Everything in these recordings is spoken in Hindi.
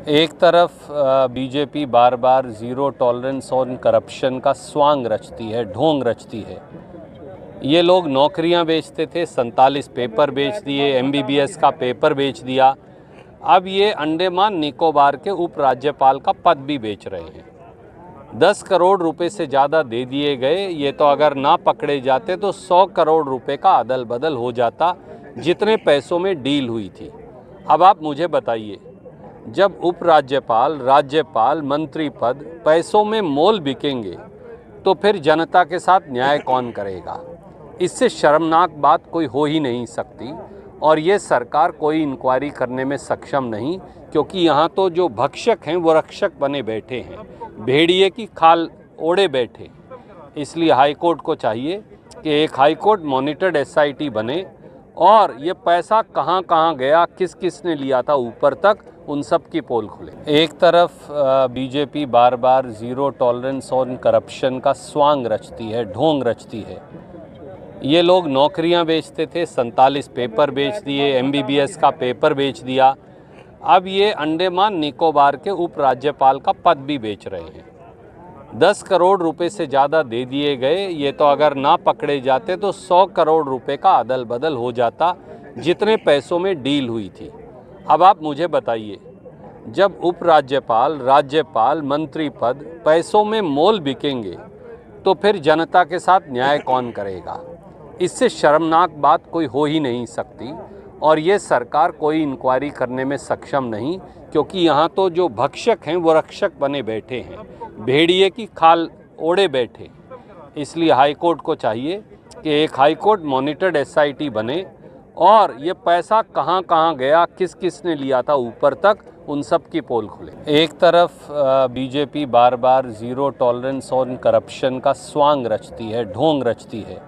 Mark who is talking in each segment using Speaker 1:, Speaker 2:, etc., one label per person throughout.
Speaker 1: एक तरफ BJP bar bar zero tolerance on corruption का स्वांग रचती है, ढोंग रचती है। ये लोग नौकरियां बेचते थे, 47 पेपर बेच दिए, एमबीबीएस का पेपर बेच दिया। अब ये अंडमान निकोबार के उपराज्यपाल का पद भी बेच रहे हैं। 10 करोड़ रुपए से ज़्यादा दे दिए गए। ये तो अगर ना पकड़े जाते तो 100 करोड़ रुपए का अदल बदल हो जाता, जितने पैसों में डील हुई थी। अब आप मुझे बताइए, जब उपराज्यपाल, राज्यपाल, मंत्री पद पैसों में मोल बिकेंगे तो फिर जनता के साथ न्याय कौन करेगा? इससे शर्मनाक बात कोई हो ही नहीं सकती। और ये सरकार कोई इंक्वायरी करने में सक्षम नहीं, क्योंकि यहाँ तो जो भक्षक हैं वो रक्षक बने बैठे हैं, भेड़िए की खाल ओढ़े बैठे। इसलिए हाईकोर्ट को चाहिए कि एक हाईकोर्ट मॉनिटर्ड एसआईटी बने और ये पैसा कहाँ कहाँ गया, किस किस ने लिया था, ऊपर तक उन सब की पोल खुले। एक तरफ BJP bar bar zero tolerance on corruption का स्वांग रचती है, ढोंग रचती है। ये लोग नौकरियां बेचते थे, 47 पेपर बेच दिए, एमबीबीएस का पेपर बेच दिया। अब ये अंडमान निकोबार के उपराज्यपाल का पद भी बेच रहे हैं। 10 करोड़ रुपए से ज़्यादा दे दिए गए। ये तो अगर ना पकड़े जाते तो 100 करोड़ रुपए का अदल बदल हो जाता, जितने पैसों में डील हुई थी। अब आप मुझे बताइए, जब उपराज्यपाल, राज्यपाल, मंत्री पद पैसों में मोल बिकेंगे तो फिर जनता के साथ न्याय कौन करेगा? इससे शर्मनाक बात कोई हो ही नहीं सकती। और ये सरकार कोई इंक्वायरी करने में सक्षम नहीं, क्योंकि यहाँ तो जो भक्षक हैं वो रक्षक बने बैठे हैं, भेड़िए की खाल ओढ़े बैठे। इसलिए हाईकोर्ट को चाहिए कि एक हाईकोर्ट मॉनिटर्ड एसआईटी बने और ये पैसा कहाँ कहाँ गया, किस किस ने लिया था, ऊपर तक उन सब की पोल खुले। एक तरफ BJP bar bar zero tolerance on corruption का स्वांग रचती है, ढोंग रचती है।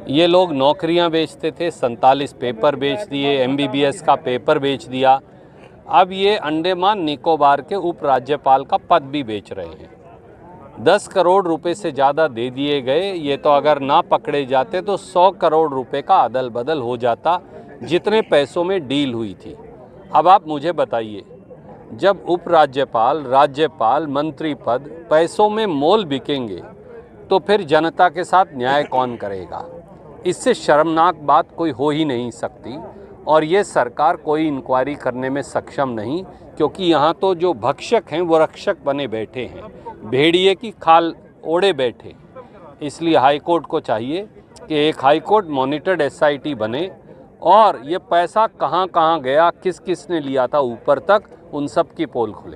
Speaker 1: ये लोग नौकरियां बेचते थे, 47 पेपर बेच दिए, एमबीबीएस का पेपर बेच दिया। अब ये अंडमान निकोबार के उपराज्यपाल का पद भी बेच रहे हैं। 10 करोड़ रुपए से ज़्यादा दे दिए गए। ये तो अगर ना पकड़े जाते तो 100 करोड़ रुपए का अदल बदल हो जाता, जितने पैसों में डील हुई थी। अब आप मुझे बताइए, जब उपराज्यपाल, राज्यपाल, मंत्री पद पैसों में मोल बिकेंगे तो फिर जनता के साथ न्याय कौन करेगा? इससे शर्मनाक बात कोई हो ही नहीं सकती। और ये सरकार कोई इंक्वायरी करने में सक्षम नहीं, क्योंकि यहाँ तो जो भक्षक हैं वो रक्षक बने बैठे हैं, भेड़िए की खाल ओढ़े बैठे। इसलिए हाईकोर्ट को चाहिए कि एक हाईकोर्ट मॉनिटर्ड एसआईटी बने और ये पैसा कहाँ कहाँ गया, किस किस ने लिया था, ऊपर तक उन सब की पोल खुले।